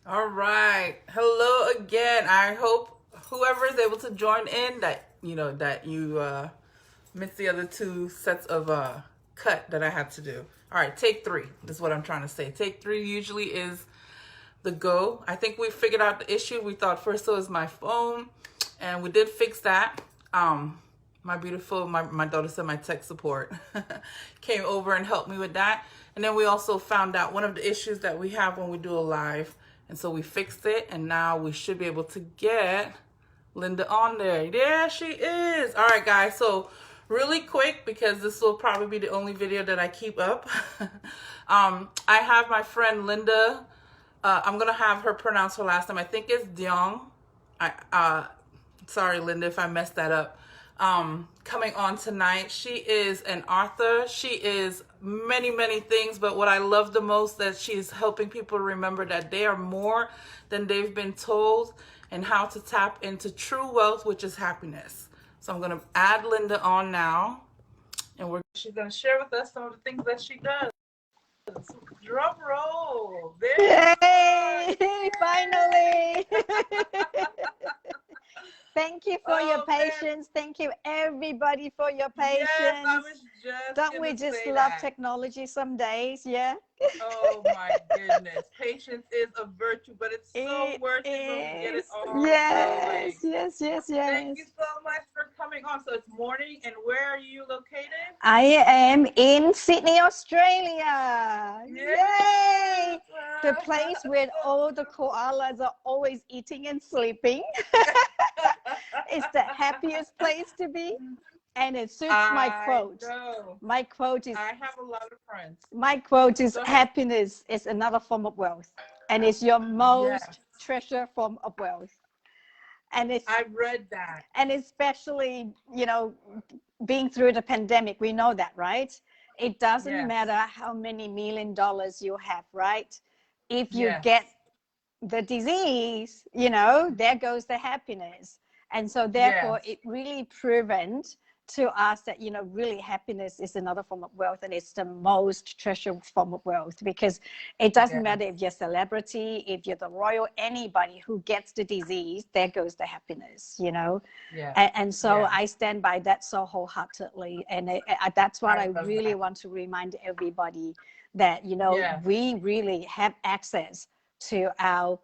All right. Hello again. I hope whoever is able to join in that you missed the other two sets of cut that I had to do. All right, take three. This is what I'm trying to say. Take three usually is the go. I think we figured out the issue. We thought first it was my phone, and we did fix that. My daughter said my tech support came over and helped me with that. And then we also found out one of the issues that we have when we do a live. And so we fixed it, and now we should be able to get Linda on there. There she is. All right, guys. So really quick, because this will probably be the only video that I keep up. I have my friend Linda. I'm going to have her pronounce her last name. I think it's Duong. Sorry, Linda, if I messed that up. Coming on tonight. She is an author. She is many, many things, but what I love the most that she's helping people remember that they are more than they've been told and how to tap into true wealth, which is happiness. So I'm going to add Linda on now, and she's going to share with us some of the things that she does. Drum roll. There Yay! Finally! Thank you for your patience. Man. Thank you, everybody, for your patience. Yes, I was just Don't we just love technology some days? Yeah. Oh my goodness. Patience is a virtue, but it's so worth it when we get it all going. Yes. Thank you so much for coming on. So it's morning, and where are you located? I am in Sydney, Australia. Yay! The place where all the koalas are always eating and sleeping. It's the happiest place to be. And it suits my quote. My quote is, I have a lot of friends. My quote is, happiness is another form of wealth. And it's your most treasure form of wealth. And it's, I've read that. And especially, being through the pandemic, we know that, right? It doesn't matter how many $1 million you have, right? If you get the disease, there goes the happiness. And so therefore it really proven to us that, really happiness is another form of wealth, and it's the most treasured form of wealth, because it doesn't matter if you're a celebrity, if you're the royal, anybody who gets the disease, there goes the happiness, And so I stand by that so wholeheartedly. And that's what I really want to remind everybody, that, we really have access to our,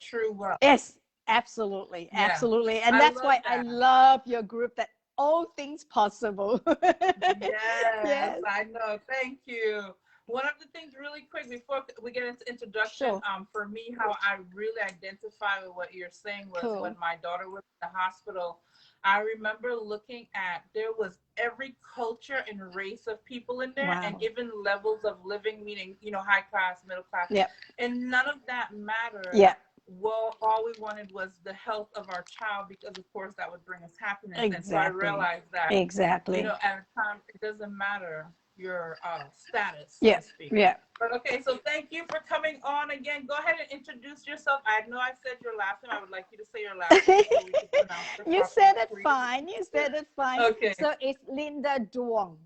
true wealth. Yes, absolutely. And that's why I love your group, that all things possible. Yes, I know. Thank you. One of the things really quick before we get into introduction, for me, how I really identify with what you're saying was when my daughter was in the hospital, I remember looking at, there was every culture and race of people in there, and even levels of living, meaning, high class, middle class, and none of that mattered. Well, all we wanted was the health of our child, because of course that would bring us happiness. And so I realized that at a time, it doesn't matter your status, so to speak. But okay, so thank you for coming on again. Go ahead and introduce yourself. I know I said your last name. I would like you to say your last name so we can pronounce it. You said it fine. Okay. So it's Linda Duong.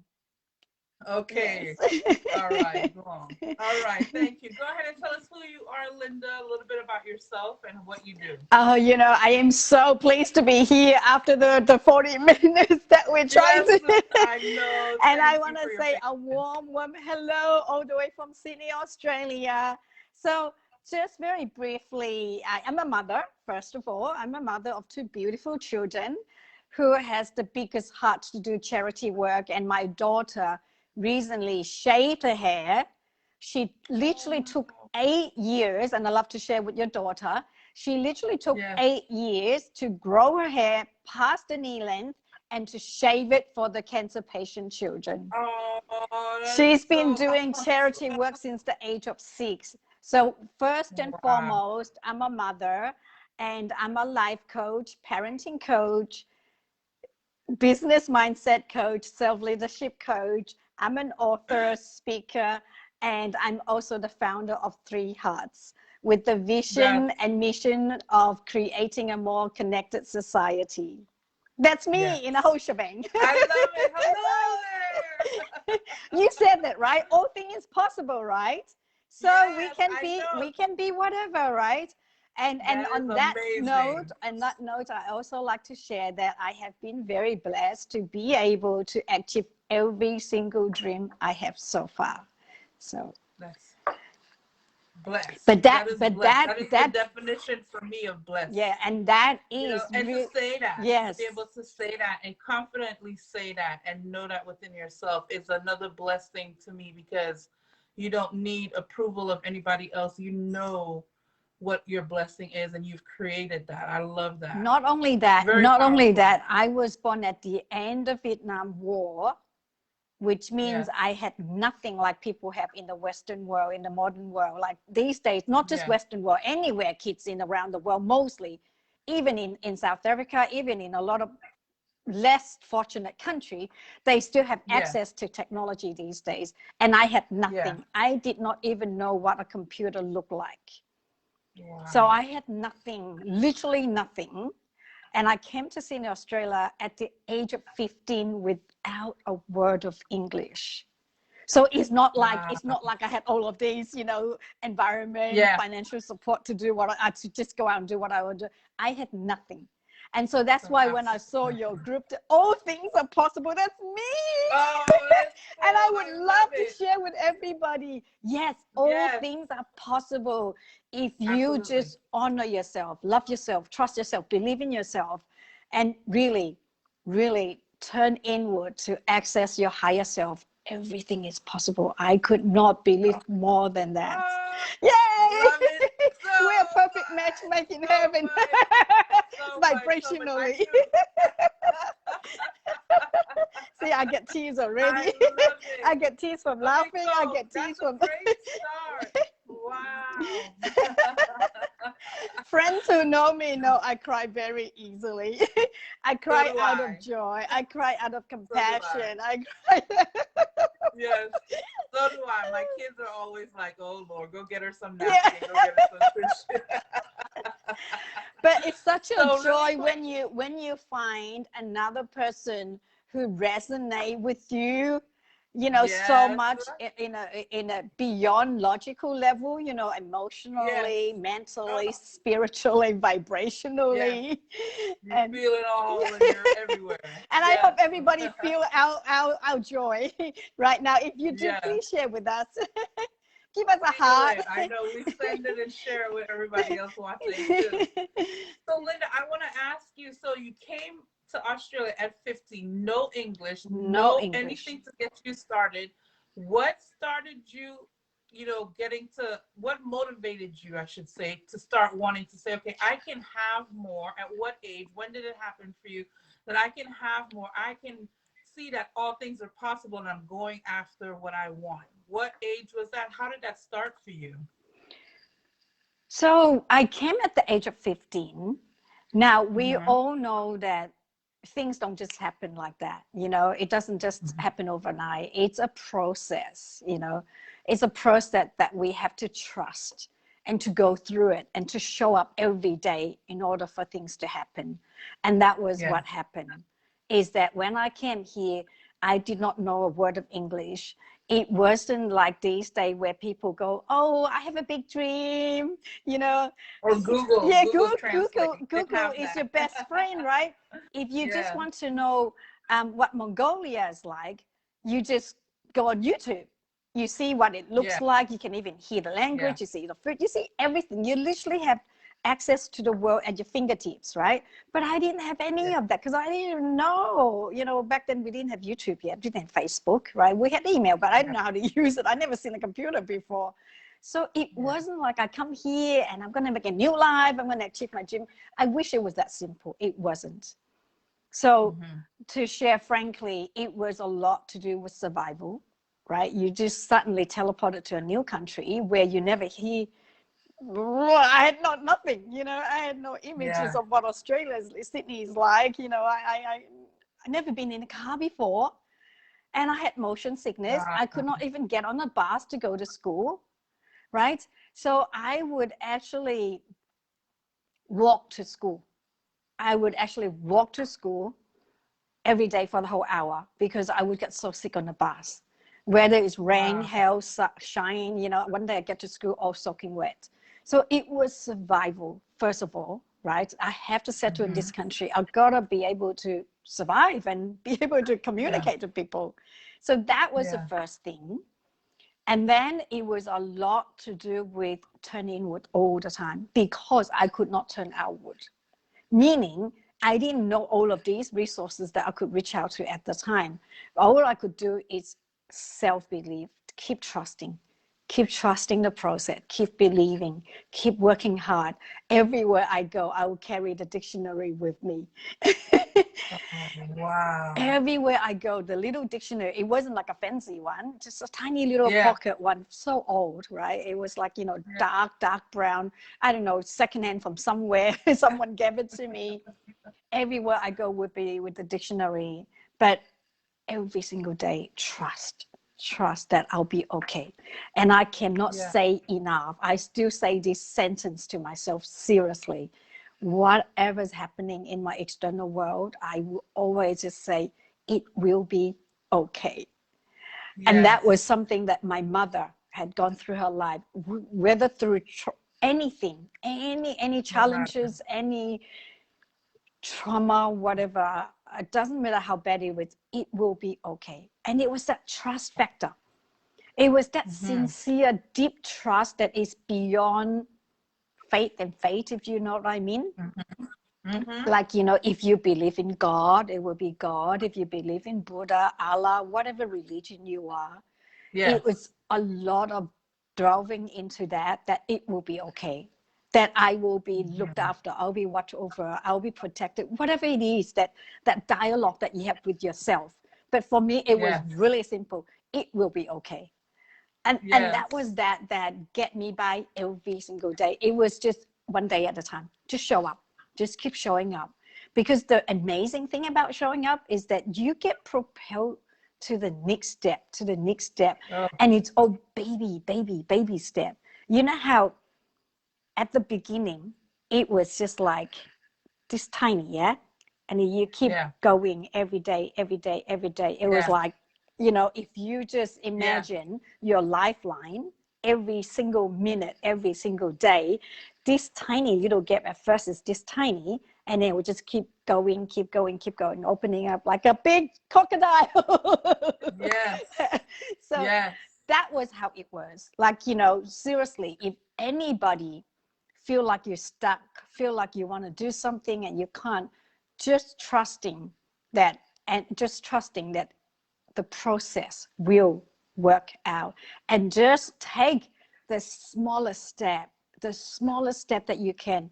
Okay. All right. All right. Thank you. Go ahead and tell us who you are, Linda, a little bit about yourself and what you do. Oh, I am so pleased to be here after the 40 minutes that we're trying to. I know. And I want to say a warm hello all the way from Sydney, Australia. So just very briefly, I am a mother, first of all. I'm a mother of 2 beautiful children who has the biggest heart to do charity work. And my daughter recently shaved her hair. She literally took 8 years, and I love to share with your daughter. She literally took 8 years to grow her hair past the knee length and to shave it for the cancer patient children. She's been doing charity work since the age of 6. So first and foremost, I'm a mother, and I'm a life coach, parenting coach, business mindset coach, self-leadership coach. I'm an author, speaker, and I'm also the founder of 3 Hearts, with the vision and mission of creating a more connected society. That's me in a whole shebang. I love it. Hello there. You said that, right? All things is possible, right? So Yes, I we know. can be whatever, right? And That is on that note, amazing. I also like to share that I have been very blessed to be able to achieve every single dream I have so far. So, That's blessed. but that, That is but blessed. that, That is the that, definition for me of blessed. yeah, and that You know, is and to real. say that, to be Yes, able to say that and confidently say that and know that within yourself is another blessing to me, because you don't need approval of anybody else. You know what your blessing is, and you've created that. I love that. Very not only powerful. that, I was born at the end of Vietnam War, which means Yes. I had nothing like people have in the Western world, in the modern world. Like these days, not just Yes. Western world, anywhere kids in around the world, mostly, even in South Africa, even in a lot of less fortunate country, they still have Yes. access to technology these days. And I had Yes. nothing. I did not even know what a computer looked like. So Wow. I had nothing, literally nothing. And I came to Sydney, Australia at the age of 15 without a word of English. So Wow. it's not like I had all of these, you know, environment, Yeah. financial support to do what I to just go out and do what I would do. I had nothing. And so that's So why when I absolutely saw your nothing. group, all things are possible. That's me. Oh, that's And I cool. would I love love to it. share with everybody. Yes, all Yes. things are possible if you Absolutely. just honor yourself, love yourself, trust yourself, believe in yourself, and really, really turn inward to access your higher self. Everything is possible. I could not believe more than that. Oh, Yay! love it so We're a perfect match much. making So heaven much. So much. So much. I vibrationally. knew. See, I get tears I already. love I it. get tears from Okay, laughing. I so get tears that's a from great start. Wow. friends who know me know I cry very easily. I So cry do out of I. joy. I cry out of So do I. compassion. I cry. Yes. So do I. My kids are always like, "Oh Lord, go get her some Yeah. napkin. Go get her some tissue." But it's such a So really joy quick. when you find another person who resonate with you, you know, so Yes. much in a beyond logical level, you know, Yes. emotionally, Oh, mentally, spiritually, yes. vibrationally. You And feel it all, and you're everywhere. and I hope Yes. everybody feel our joy right now. If you do, Yes. please share with us. Give us a Feel heart. it. I know we send it and share it with everybody else watching too. So, Linda, I want to ask you. So, you came to Australia at 50, no English, No no English. anything to get you started. What started you, what motivated you, I should say, to start wanting to say, okay, I can have more? At what age? When did it happen for you that I can have more? I can see that all things are possible and I'm going after what I want. What age was that? How did that start for you? So I came at the age of 15. Now, we Mm-hmm. all know that things don't just happen like that. You know, it doesn't just happen overnight. It's a process, you know, it's a process that we have to trust and to go through it and to show up every day in order for things to happen. And that was Yeah. what happened, is that when I came here, I did not know a word of English. It wasn't like these days where people go, oh, I have a big dream, you know. Or Google, Yeah, Google Translate. Didn't Google have is your that. best friend, right? If you just Yeah. want to know what Mongolia is like, you just go on YouTube. You see what it looks Yeah. like. You can even hear the Yeah. language. You see the food. You see everything. You literally have access to the world at your fingertips, right? But I didn't have any Yeah. of that because I didn't know. You know, back then we didn't have YouTube yet. We didn't have Facebook, right? We had email, but I didn't Yeah. know how to use it. I never seen a computer before. So it Yeah. wasn't like I come here and I'm going to make a new life. I'm going to achieve my dream. I wish it was that simple. It wasn't. So Mm-hmm. to share frankly, it was a lot to do with survival, right? You just suddenly teleported to a new country where you never hear. I had nothing, you know. I had no images Yeah. of what Sydney is like. You know, I never been in a car before, and I had motion sickness. I Wow. could not even get on a bus to go to school, right? So I would actually walk to school. I would actually walk to school every day for the whole hour because I would get so sick on the bus. whether it's rain, Wow. hail, shine, you know, one day I get to school all soaking wet. So it was survival, first of all, right? I have to settle in this country. I've got to be able to survive and be able to communicate to people. So that was the first thing. And then it was a lot to do with turning inward all the time because I could not turn outward. Meaning, I didn't know all of these resources that I could reach out to at the time. All I could do is self-belief, keep trusting the process, keep believing, keep working hard. Everywhere I go, I will carry the dictionary with me. Wow. Everywhere I go, the little dictionary, it wasn't like a fancy one, just a tiny little pocket one, so old, right? It was like, you know, dark brown. I don't know, secondhand from somewhere. Someone gave it to me. Everywhere I go would be with the dictionary. But every single day, trust that I'll be okay. And I cannot say enough. I still say this sentence to myself seriously. Whatever's happening in my external world, I will always just say, it will be okay. And that was something that my mother had gone through her life, whether through anything, any challenges, any trauma, whatever, it doesn't matter how bad it was, it will be okay. And it was that trust factor. It was that sincere, deep trust that is beyond faith and fate, if you know what I mean. Like, you know, if you believe in God, it will be God. If you believe in Buddha, Allah, whatever religion you are, it was a lot of delving into that it will be okay, that I will be looked after, I'll be watched over, I'll be protected, whatever it is, that dialogue that you have with yourself. But for me, it was really simple. It will be okay. And that was that get me by every single day. It was just one day at a time. Just show up. Just keep showing up. Because the amazing thing about showing up is that you get propelled to the next step, and it's all baby step. You know how at the beginning it was just like this tiny, and you keep going every day. It was like, you know, if you just imagine your lifeline every single minute, every single day, this tiny little gap at first is this tiny, and then we just keep going, opening up like a big crocodile. So that was how it was. Like, you know, seriously, if anybody feel like you're stuck, feel like you want to do something and you can't, just trusting that, and just trusting that the process will work out, and just take the smallest step that you can.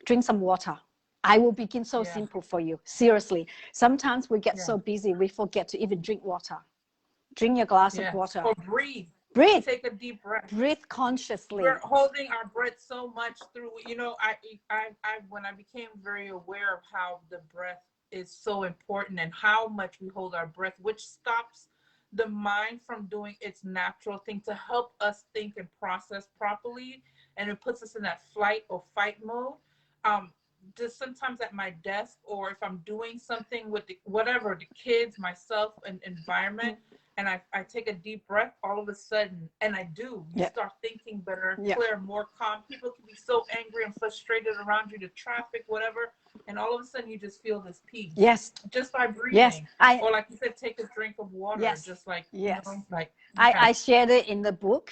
Drink some water. I will begin so simple for you. Seriously, sometimes we get so busy we forget to even drink water. Drink your glass of water. Or breathe. Take a deep breath. Breathe consciously. We're holding our breath so much through, you know, I when I became very aware of how the breath is so important and how much we hold our breath, which stops the mind from doing its natural thing to help us think and process properly, and it puts us in that flight or fight mode. Just sometimes at my desk, or if I'm doing something with whatever, the kids, myself, and environment, and I take a deep breath, all of a sudden, and I do, you start thinking better, clear, more calm. People can be so angry and frustrated around you, the traffic, whatever, and all of a sudden you just feel this peace. Just by breathing. Or like you said, take a drink of water. Just like, you know, like. I shared it in the book.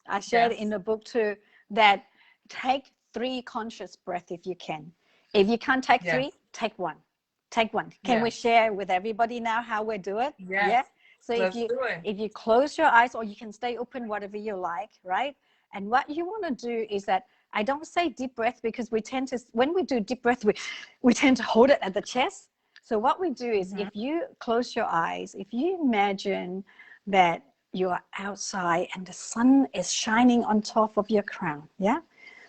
I shared it in the book too, that take 3 conscious breaths if you can. If you can't take 3, take 1. Take 1. Can we share with everybody now how we do it? So if you close your eyes, or you can stay open, whatever you like, right? And what you want to do is that, I don't say deep breath because we tend to, when we do deep breath, we tend to hold it at the chest. So what we do is, if you close your eyes, if you imagine that you are outside and the sun is shining on top of your crown,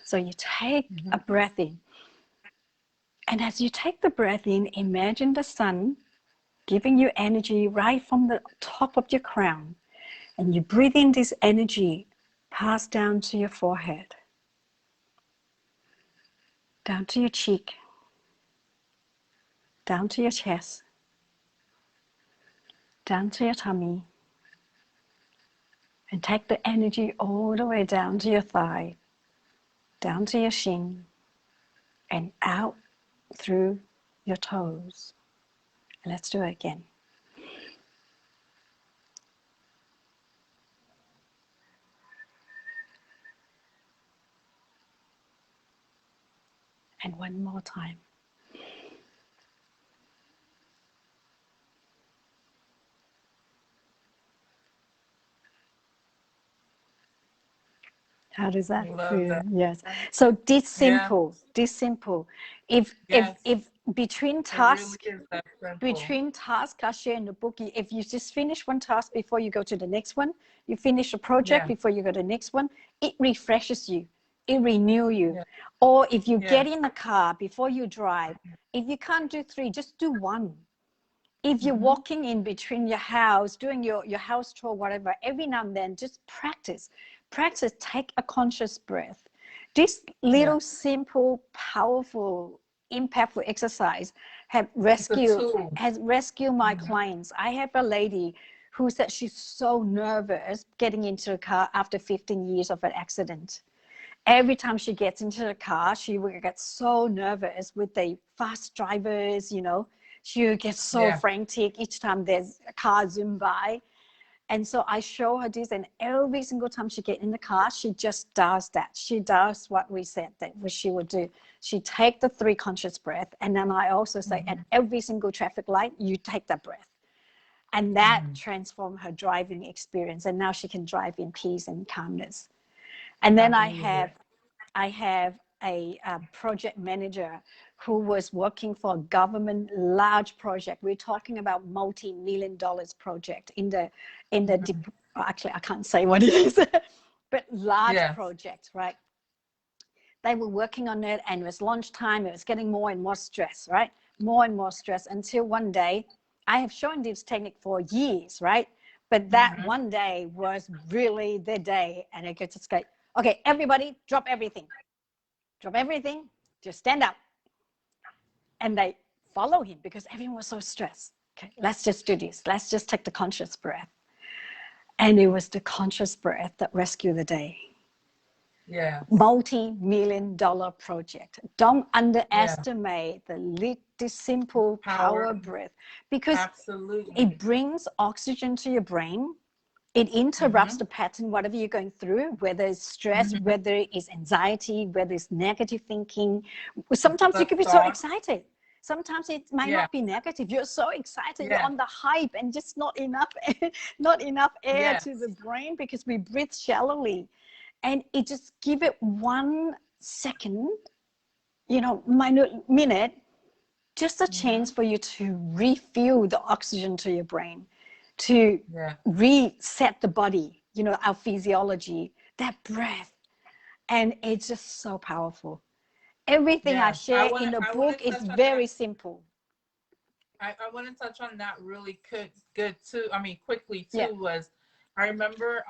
so you take a breath in. And as you take the breath in, imagine the sun giving you energy right from the top of your crown. And you breathe in this energy, pass down to your forehead, down to your cheek, down to your chest, down to your tummy, And take the energy all the way down to your thigh, down to your shin, and out through your toes. And let's do it again. And one more time. How does that feel? That. Yes. So this simple. If between tasks, I share in the book, if you just finish one task before you go to the next one, you finish a project before you go to the next one, it refreshes you, it renews you. Or if you get in the car before you drive, if you can't do 3, just do 1. If you're walking in between your house, doing your house chore, whatever, every now and then, just practice, take a conscious breath. This little simple, powerful, impactful exercise has rescued my clients. I have a lady who said she's so nervous getting into a car after 15 years of an accident. Every time she gets into the car, she will get so nervous with the fast drivers, you know. She will get so frantic each time there's a car zoom by. And so I show her this, and every single time she gets in the car, she just does that. She does what we said that she would do. She take the 3 conscious breath, and then I also say at every single traffic light, you take that breath. And that transformed her driving experience. And now she can drive in peace and calmness. And then I have a project manager who was working for a government large project. We're talking about multi-million dollars project in the actually I can't say what it is, but large project, right? They were working on it, and it was lunchtime. It was getting more and more stress, right? More and more stress, until one day, I have shown this technique for years, right? But that one day was really the day, and I could just go, okay, everybody, drop everything, just stand up. And they follow him because everyone was so stressed. Okay, let's just do this. Let's just take the conscious breath. And it was the conscious breath that rescued the day. Yeah. Multi-million dollar project. Don't underestimate the simple power breath, because it brings oxygen to your brain. It interrupts the pattern, whatever you're going through, whether it's stress, whether it's anxiety, whether it's negative thinking. Sometimes you can be so excited. Sometimes it might not be negative. You're so excited, you're on the hype, and just not enough air to the brain, because we breathe shallowly. And it just give it 1 second, minute, just a chance for you to refuel the oxygen to your brain, to reset the body, our physiology, that breath. And it's just so powerful. Everything I share in the book is very simple. I want to touch on that really good too. I mean, quickly too, was I remember,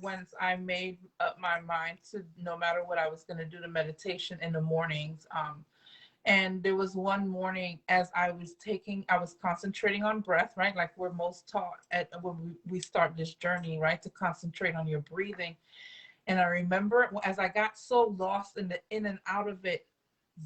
once I made up my mind to, no matter what, I was going to do the meditation in the mornings. And there was one morning, as I was concentrating on breath, right? Like we're most taught when we start this journey, right? To concentrate on your breathing. And I remember as I got so lost in the in and out of it,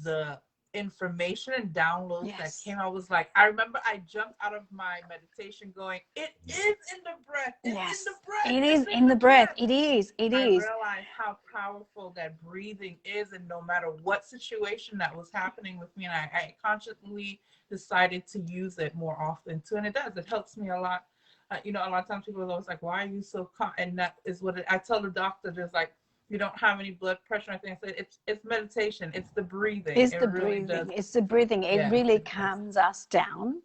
the information and downloads that came, I was like, I remember I jumped out of my meditation going, it is in the breath. It's in the breath. It is in the breath. It is. I realized how powerful that breathing is, and no matter what situation that was happening with me, and I consciously decided to use it more often too. And it does. It helps me a lot. A lot of times people are always like, why are you so calm? And that is what I tell the doctor, just like, you don't have any blood pressure. I think I said it's meditation. It's the breathing. It's the breathing. It's the breathing. It really calms us down.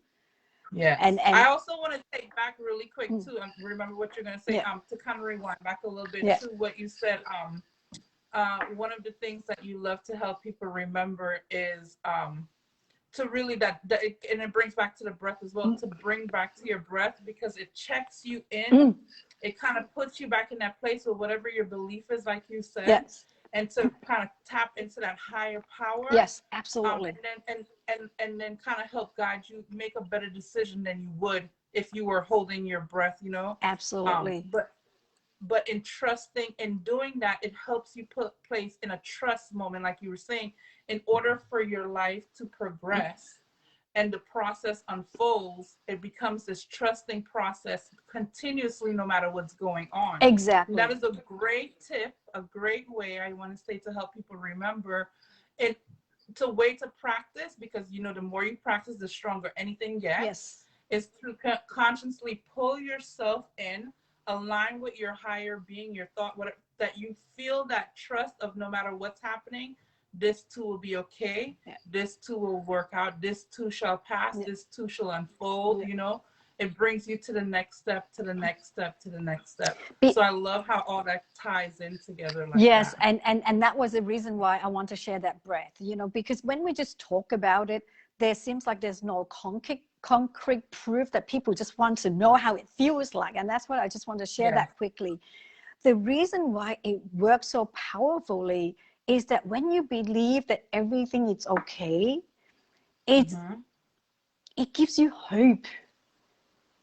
Yeah. And I also want to take back really quick too. Remember what you're going to say. To kind of rewind back a little bit to what you said. One of the things that you love to help people remember is to really and it brings back to the breath as well. To bring back to your breath, because it checks you in. It kind of puts you back in that place with whatever your belief is, like you said. Yes. And to kind of tap into that higher power. Yes, absolutely. And then kind of help guide you make a better decision than you would if you were holding your breath, Absolutely. but in trusting and doing that, it helps you put place in a trust moment, like you were saying, in order for your life to progress and the process unfolds, it becomes this trusting process continuously, no matter what's going on. Exactly. And that is a great tip, a great way, I want to say, to help people remember it. It's a way to practice, because you know, the more you practice, the stronger anything gets. Yes. Is to consciously pull yourself in, align with your higher being, your thought, what that you feel that trust of, no matter what's happening, this too will be okay. Yeah. This too will work out. This too shall pass. Yeah. This too shall unfold. Yeah. You know, it brings you to the next step, to the next step, to the next step. So I love how all that ties in together like yes, that. And that was the reason why I want to share that breath, you know, because when we just talk about it, there seems like there's no concrete proof, that people just want to know how it feels like. And that's what I just want to share that quickly. The reason why it works so powerfully is that when you believe that everything is okay, it gives you hope.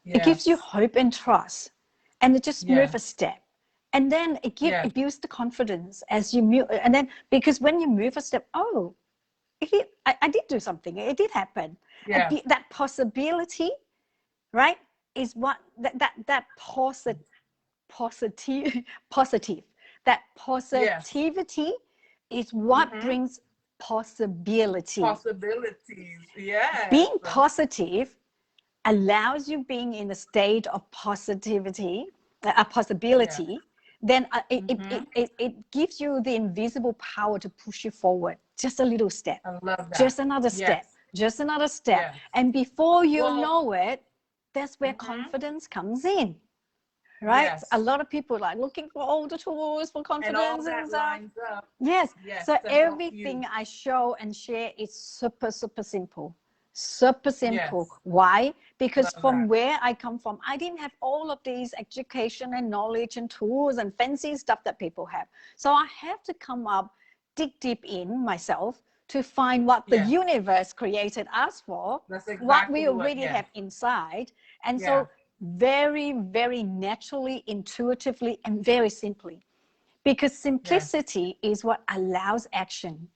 Yes. It gives you hope and trust, and it just move a step. And then it builds the confidence as you move. And then, because when you move a step, oh, I did do something. It did happen. Yeah. And that possibility, right, is what that positive. That positivity is what brings possibility. Possibilities, yes. Being positive allows you being in a state of positivity, a possibility. Then it gives you the invisible power to push you forward. Just a little step. I love that. Just another step. Just another step. Yes. And before you know it, that's where confidence comes in. Right? Yes. A lot of people like looking for all the tools for confidence and all that lines up. Yes. So everything I show and share is super, super simple. Super simple. Yes. Why? Because from where I come from, I didn't have all of these education and knowledge and tools and fancy stuff that people have. So I have to come up, dig deep in myself to find what the universe created us for, exactly what we already have inside. And so very, very naturally, intuitively, and very simply. Because simplicity is what allows action.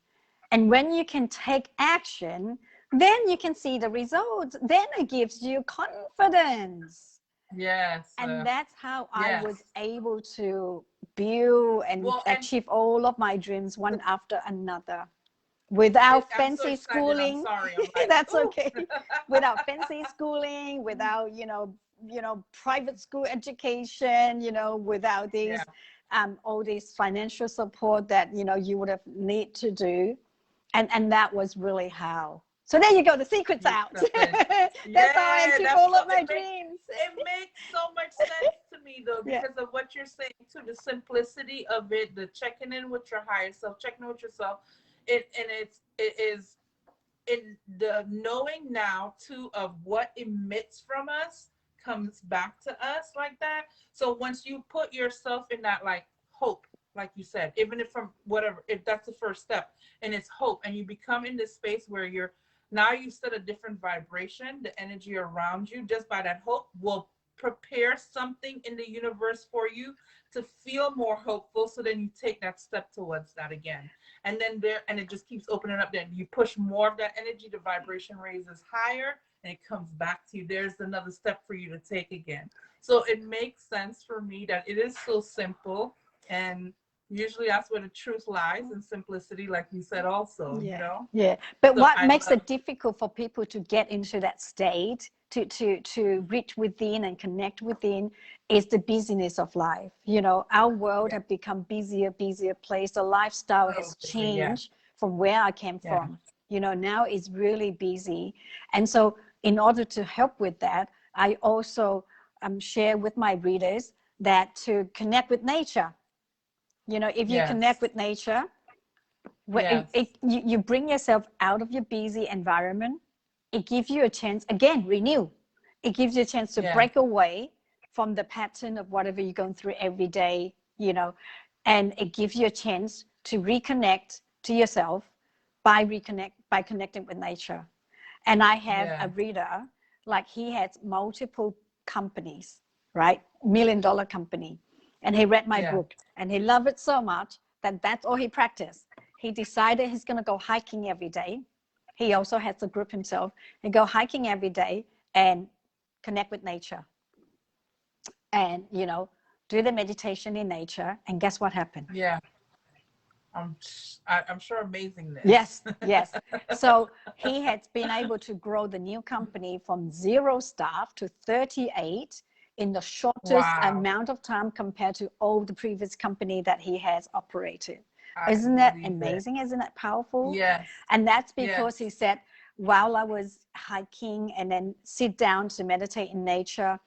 And when you can take action, then you can see the results. Then it gives you confidence. Yes. And that's how I was able to build and achieve all of my dreams one after another. Without fancy schooling. I'm sorry. I'm like, that's okay. Without fancy schooling, without, private school education, without these, all this financial support that, you would have need to do. And that was really how. So there you go, the secret's out. That's how I achieve all of my dreams. It makes so much sense to me, though, because of what you're saying, too, the simplicity of it, the checking in with your higher self, checking in with yourself. It is in the knowing now too of what emits from us comes back to us like that. So once you put yourself in that like hope, like you said, even if from whatever, if that's the first step, and it's hope, and you become in this space where you've set a different vibration, the energy around you just by that hope will prepare something in the universe for you to feel more hopeful. So then you take that step towards that again. And then it just keeps opening up. Then you push more of that energy, the vibration raises higher, and it comes back to you. There's another step for you to take again. So it makes sense for me that it is so simple, and usually that's where the truth lies, in simplicity, like you said also, Yeah. But so what makes it difficult for people to get into that state, to reach within and connect within, is the busyness of life. Our world have become busier place. The lifestyle has changed from where I came from. Now it's really busy. And so in order to help with that, I also share with my readers that to connect with nature. If you connect with nature, you bring yourself out of your busy environment. It gives you a chance, again, renew. It gives you a chance to break away from the pattern of whatever you're going through every day, and it gives you a chance to reconnect to yourself by connecting with nature. And I have a reader, like he has multiple companies, right? $1 million company. And he read my book and he loved it so much that that's all he practiced. He decided he's going to go hiking every day. He also has a group himself and go hiking every day and connect with nature. And, you know, do the meditation in nature. And guess what happened? Yeah. I'm sure amazingness. Yes, yes. So he has been able to grow the new company from 0 staff to 38 in the shortest amount of time compared to all the previous company that he has operated. Isn't that amazing? Isn't that powerful? Yes. And that's because he said, while I was hiking and then sit down to meditate in nature,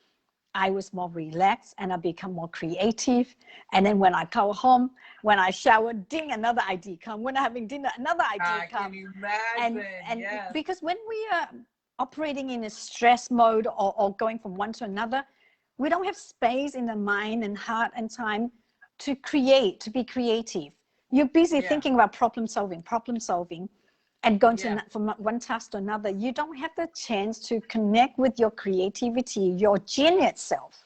I was more relaxed and I become more creative. And then when I go home, when I shower, ding, another idea come. When I'm having dinner, another idea come. Can you imagine? And because when we are operating in a stress mode or going from one to another, we don't have space in the mind and heart and time to create, to be creative. You're busy thinking about problem solving, and going to from one task to another. You don't have the chance to connect with your creativity, your genius self.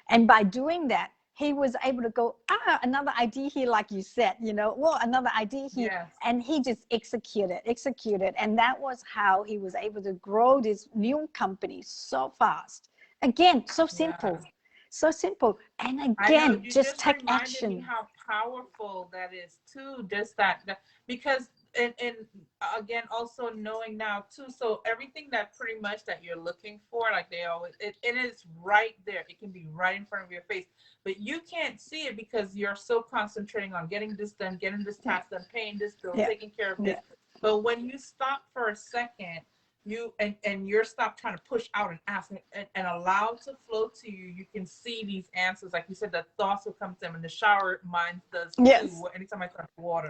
And by doing that, he was able to go, another idea here, like you said, you know, well, another idea here. Yes. And he just executed. And that was how he was able to grow this new company so fast. Again, so simple. So simple. And again, just take action. Me how powerful that is too. Just that because and again, also knowing now too. So everything that pretty much that you're looking for, like they always, it is right there. It can be right in front of your face, but you can't see it because you're so concentrating on getting this done, getting this task done, paying this bill, taking care of this. But when you stop for a second, you and you're stop trying to push out and ask and allow it to flow to you, you can see these answers. Like you said, the thoughts will come to them. In the shower, mine does too. Anytime I touch water.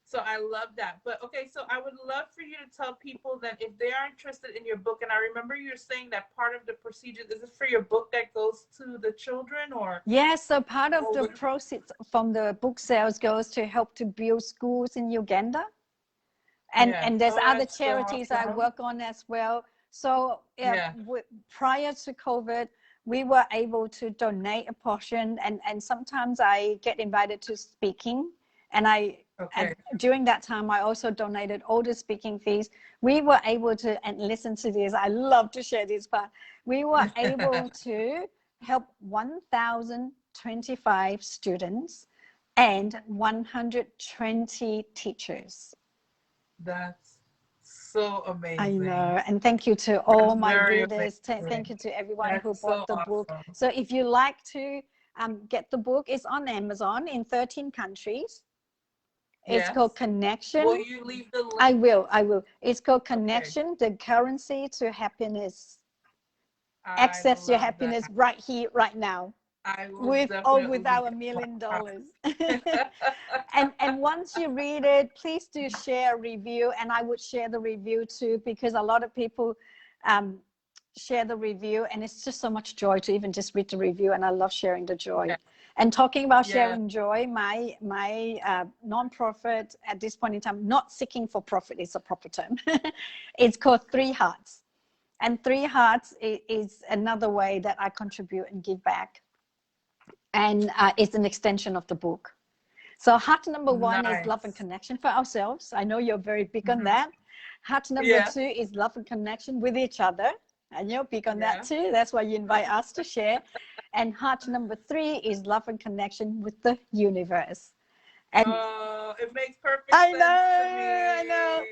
So I love that. But okay, so I would love for you to tell people that if they are interested in your book, and I remember you're saying that part of the procedure, is it for your book that goes to the children or? Yes, so part of the proceeds from the book sales goes to help to build schools in Uganda. And there's other charities I work on as well. So prior to COVID, we were able to donate a portion, and sometimes I get invited to speaking, and and during that time I also donated all the speaking fees. We were able to, and listen to this, I love to share this part, we were able to help 1,025 students and 120 teachers. That's so amazing. I know. And thank you to all my readers. Thank you to everyone who bought the book. So if you like to get the book, it's on Amazon in 13 countries. It's called Connection. Will you leave the link? I will. It's called Connection, the currency to happiness. Access your happiness right here, right now. With or without $1 million. and once you read it, please do share a review, and I would share the review too, because a lot of people share the review, and it's just so much joy to even just read the review, and I love sharing the joy. And talking about sharing joy, my nonprofit at this point in time, not seeking for profit is a proper term. It's called 3 Hearts, and 3 Hearts is another way that I contribute and give back. And it's an extension of the book. So heart number 1 is love and connection for ourselves. I know you're very big on that. Heart number 2 is love and connection with each other. And you're big on that too. That's why you invite us to share. And heart number 3 is love and connection with the universe. And it makes perfect sense to me. I know.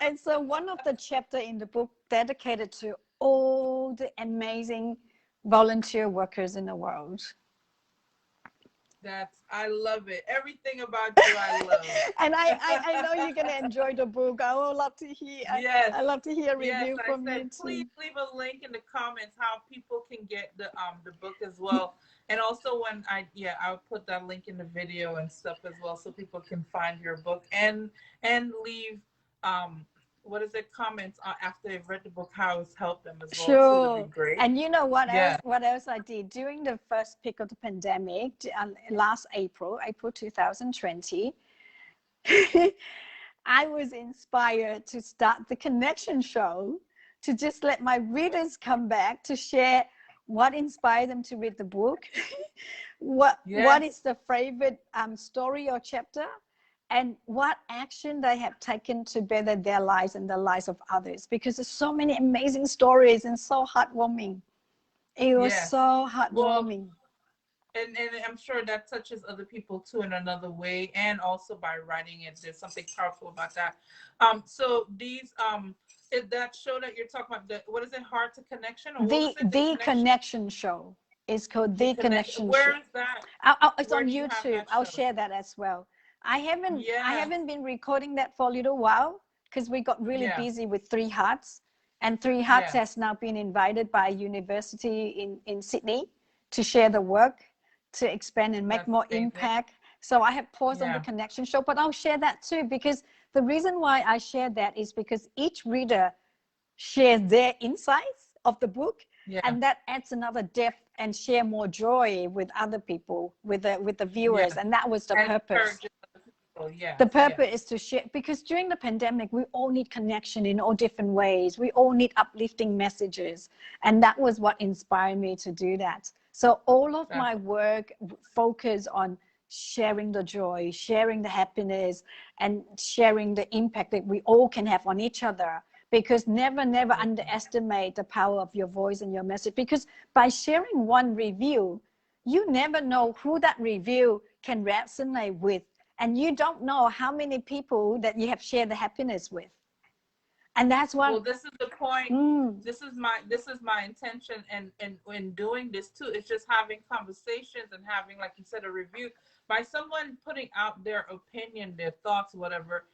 And so one of the chapter in the book dedicated to all the amazing volunteer workers in the world. I love it. Everything about you I love. And I know you're gonna enjoy the book. I would love to hear I love to hear a review from you too. Please leave a link in the comments how people can get the book as well. And also when I'll put that link in the video and stuff as well, so people can find your book and leave comments after they've read the book, how it's helped them as well. Sure. That'd be great. And you know what else I did during the first peak of the pandemic, last April 2020, I was inspired to start the Connection Show, to just let my readers come back to share what inspired them to read the book, what is the favorite story or chapter, and what action they have taken to better their lives and the lives of others. Because there's so many amazing stories and so heartwarming. It was so heartwarming. Well, and I'm sure that touches other people too in another way, and also by writing it, there's something powerful about that. So these that show that you're talking about, what is it, Hard to Connection, or what was it? The Connection Show. It's called The Connection Show. Where is that? It's on YouTube. I'll share that as well. I haven't been recording that for a little while because we got really busy with Three Hearts, and Three Hearts has now been invited by a university in Sydney to share the work, to expand and make more impact. So I have paused on The Connection Show, but I'll share that too, because the reason why I share that is because each reader shares their insights of the book, and that adds another depth and share more joy with other people, with the viewers, and that was the purpose. The purpose is to share, because during the pandemic, we all need connection in all different ways. We all need uplifting messages, and that was what inspired me to do that. So all of my work focus on sharing the joy, sharing the happiness, and sharing the impact that we all can have on each other. Because never underestimate the power of your voice and your message. Because by sharing one review, you never know who that review can resonate with. And you don't know how many people that you have shared the happiness with. And that's why. Well, this is the point. This is my intention, and in doing this too, it's just having conversations and having, like you said, a review by someone putting out their opinion, their thoughts, whatever.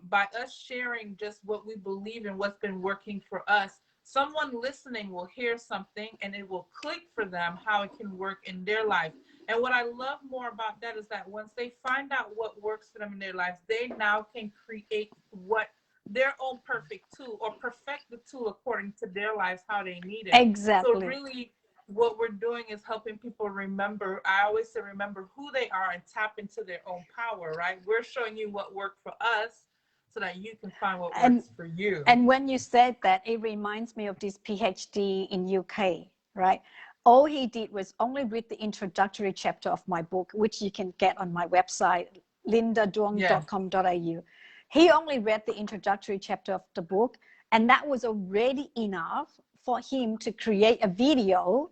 By us sharing just what we believe and what's been working for us, someone listening will hear something and it will click for them how it can work in their life. And what I love more about that is that once they find out what works for them in their lives, they now can create what their own perfect tool, or perfect the tool according to their lives, how they need it. Exactly. So really what we're doing is helping people remember. I always say remember who they are and tap into their own power, right? We're showing you what worked for us so that you can find what works for you. And when you said that, it reminds me of this PhD in UK, right? All he did was only read the introductory chapter of my book, which you can get on my website, lindaduong.com.au. He only read the introductory chapter of the book, and that was already enough for him to create a video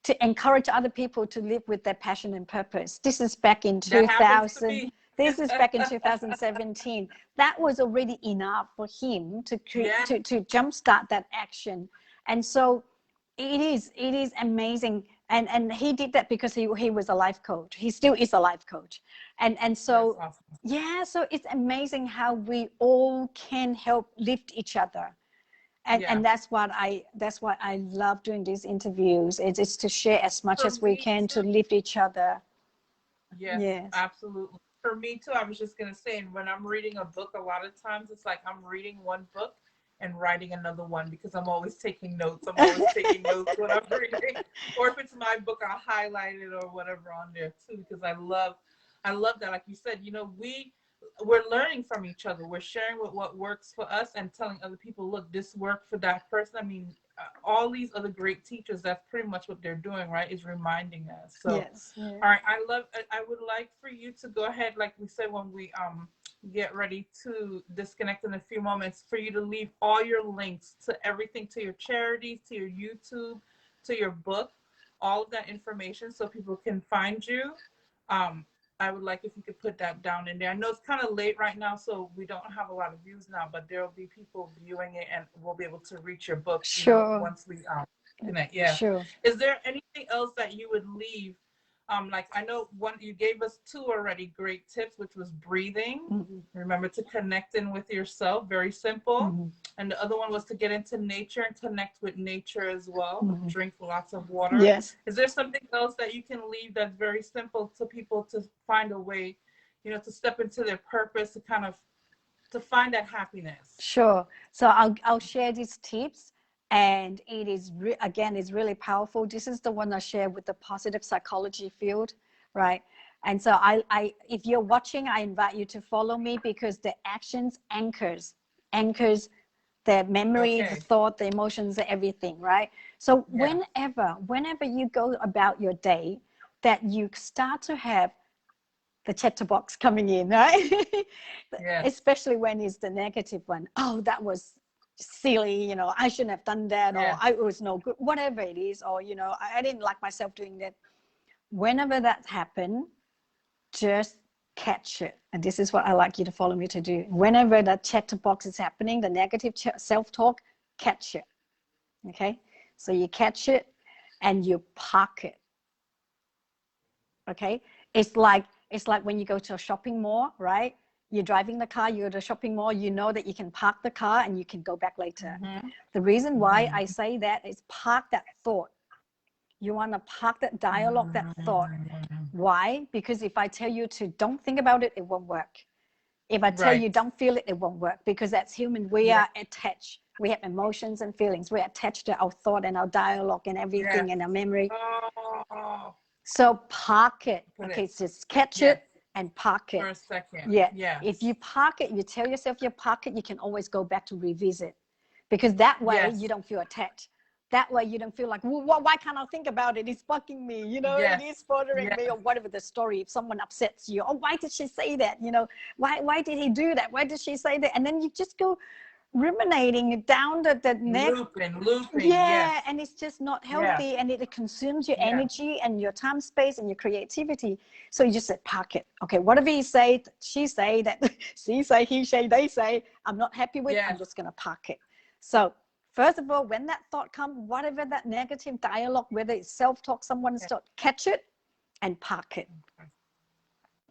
to encourage other people to live with their passion and purpose. This is back in 2000. This is back in 2017. That was already enough for him to create, to jumpstart that action. And so it is amazing. And he did that because he was a life coach. He still is a life coach. And so, awesome. So it's amazing how we all can help lift each other. And that's what I love doing these interviews. It's to share as much as we can to lift each other. Yes, absolutely. For me too, I was just going to say, when I'm reading a book, a lot of times it's like I'm reading one book and writing another one, because I'm always taking notes. I'm always taking notes when I'm reading. Or if it's my book, I'll highlight it or whatever on there too, because I love that. Like you said, we're learning from each other. We're sharing what works for us and telling other people, look, this worked for that person. I mean, all these other great teachers, that's pretty much what they're doing, right? Is reminding us. So, all right. I would like for you to go ahead, like we said, when we get ready to disconnect in a few moments, for you to leave all your links to everything, to your charities, to your YouTube, to your book, all of that information so people can find you. I would like if you could put that down in there. I know it's kind of late right now, so we don't have a lot of views now, but there will be people viewing it, and we'll be able to reach your book once we connect. Yeah. Sure. Is there anything else that you would leave? Like, I know you gave us 2 already great tips, which was breathing. Mm-hmm. Remember to connect in with yourself. Very simple. Mm-hmm. And the other one was to get into nature and connect with nature as well. Mm-hmm. Drink lots of water. Yes. Is there something else that you can leave that's very simple to people to find a way, to step into their purpose, to find that happiness? Sure. So I'll share these tips. And it is, again, is really powerful. This is the one I share with the positive psychology field, right? And so if you're watching, I invite you to follow me, because the actions anchors the memory, the Okay. thought, the emotions, everything, right? So Yeah. whenever you go about your day, that you start to have the chatterbox coming in, right? Yes. Especially when it's the negative one. Oh, that was silly, you know, I shouldn't have done that, or Yeah. I was no good, whatever it is, or, you know, I didn't like myself doing that. Whenever that happens, just catch it. And this is what I like you to follow me to do. Whenever that chatterbox is happening, the negative self-talk, catch it. Okay? So you catch it and you park it. Okay? It's like when you go to a shopping mall, right? You're driving the car, you go to a shopping mall, you know that you can park the car and you can go back later. Mm-hmm. The reason why Mm-hmm. I say that is park that thought. You want to park that dialogue, that thought. Why? Because if I tell you to don't think about it, it won't work. If I tell Right. you don't feel it, it won't work, because that's human. We Yeah. are attached. We have emotions and feelings. We're attached to our thought and our dialogue and everything Yes. and our memory. Oh, So park it. put Okay, it. so just catch Yes. it and park For it. a second. Yeah. If Yes. you park it, you tell yourself you park it, you can always go back to revisit, because that way Yes. you don't feel attached. That way you don't feel like, well, why can't I think about it? It's bugging me, you know, it Yes. is bothering me, Yes. or whatever the story. If someone upsets you, oh, why did she say that? You know, why did he do that? Why did she say that? And then you just go ruminating down the neck. Looping. Yes. Yeah, and it's just not Yeah. healthy, and it consumes your Yeah. energy and your time, space, and your creativity. So you just said, park it. Okay, whatever he say, she say, that she say, he say, they say, I'm not happy with, I'm Yes. just gonna park it. So first of all, when that thought comes, whatever that negative dialogue, whether it's self-talk, someone's talk, catch it and park it.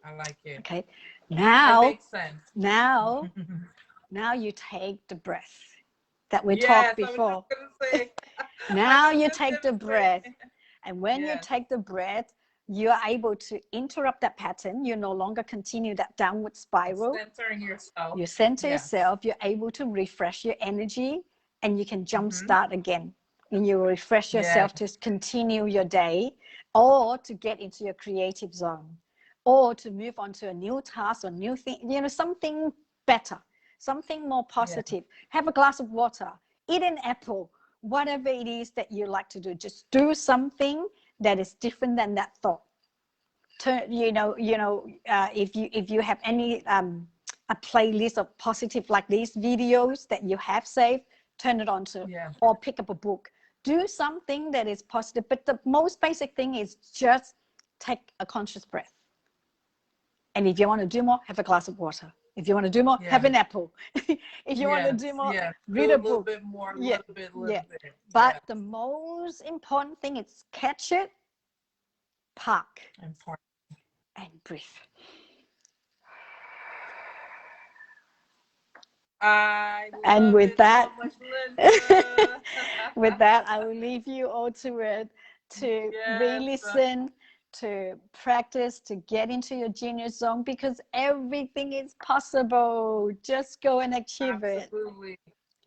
I like it. Okay. That Now, makes sense. now, now you take the breath that we talked Yes, I was just before. gonna say. I Now was you just take the gonna breath. say. And when you Yes. take the breath, you are able to interrupt that pattern. You no longer continue that downward spiral. Centering yourself. You center Yes. yourself. You're able to refresh your energy, and you can Mm-hmm. jumpstart again. And you refresh Yes. yourself to continue your day, or to get into your creative zone, or to move on to a new task or new thing, you know, something better, something more Yeah. positive. Have a glass of water, eat an apple, whatever it is that you like to do. Just do something that is different than that thought. If you have any a playlist of positive, like these videos that you have saved, turn it on to, Yeah. or pick up a book. Do something that is positive. But the most basic thing is just take a conscious breath. And if you want to do more, have a glass of water. If you want to do more, have Yeah. an apple. If you want to Yes. do more, Yes. read Do a a little book. bit more, a Yeah, little yeah. bit. But Yes. the most important thing is catch it, park, Important. and breathe. I And love with it so that, much, Linda. with that, I will leave you all to it, to Yes. re-listen, to practice, to get into your genius zone, because everything is possible. Just go and achieve it. Absolutely.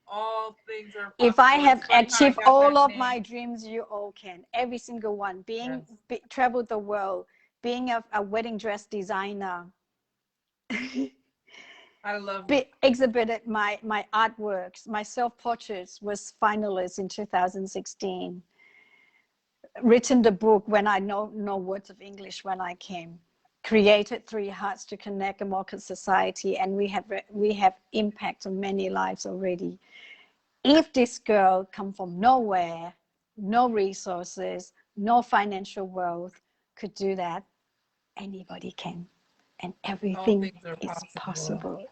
All things are If I possible. have It's funny how I achieved got all that of name. my dreams, you all can. Every single one. Yes. Travel the world, being a wedding dress designer, I love it. exhibited my artworks, my self-portraits was finalist in 2016. Written the book when I know no words of English when I came. Created Three Hearts to connect a more society, and we have impact on many lives already. If this girl come from nowhere, no resources, no financial wealth, could do that, anybody can, and All everything things are is possible. possible.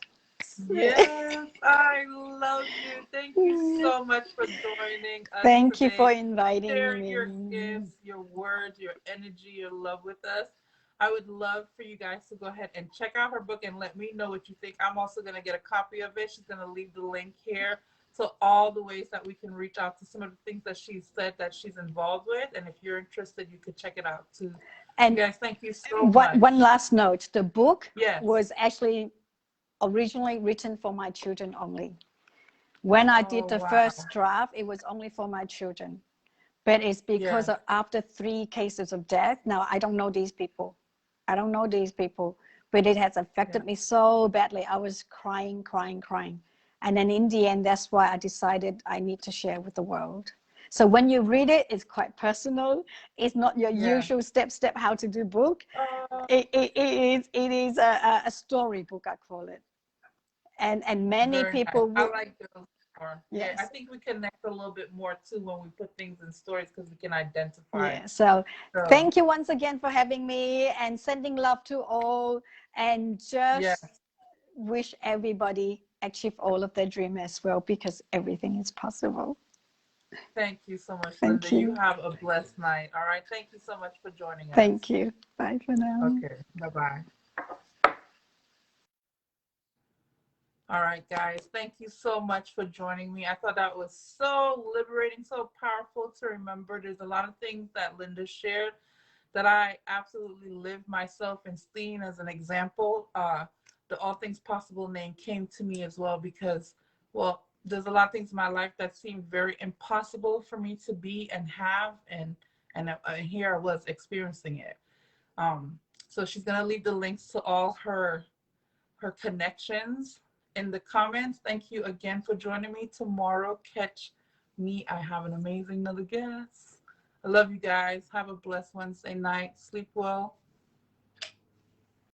Yes, I love you. Thank you so much for joining us Thank you for today, inviting sharing me. your gifts, your words, your energy, your love with us. I would love for you guys to go ahead and check out her book and let me know what you think. I'm also going to get a copy of it. She's going to leave the link here. So all the ways that we can reach out to some of the things that she's said that she's involved with. And if you're interested, you could check it out too. And you guys, thank you so much. One last note. The book Yes. was actually originally written for my children only. When I did the first draft, it was only for my children. But it's because of after 3 cases of death. Now, I don't know these people. I don't know these people. But it has affected me so badly. I was crying. And then in the end, that's why I decided I need to share with the world. So when you read it, it's quite personal. It's not your usual step how to do book. It is a storybook, I call it. And many people nice. I would. like those more. Yeah, I Yes. think we connect a little bit more too when we put things in stories because we can identify. Yeah. So So thank you once again for having me and sending love to all, and yeah, just wish everybody achieve all of their dream as well, because everything is possible. thank you so much, Linda. Thank You you. have a blessed night. All right. Thank you so much for joining Thank us. you. Bye for now. Okay. Bye bye. All right, guys. Thank you so much for joining me. I thought that was so liberating, so powerful to remember. There's a lot of things that Linda shared that I absolutely live myself, and seen as an example. The All Things Possible name came to me as well because, well, there's a lot of things in my life that seemed very impossible for me to be and have, and here I was experiencing it. Um, so she's gonna leave the links to all her connections in the comments. Thank you again for joining me. Tomorrow, catch me. I have an amazing another guest. I love you guys. Have a blessed Wednesday night. Sleep well.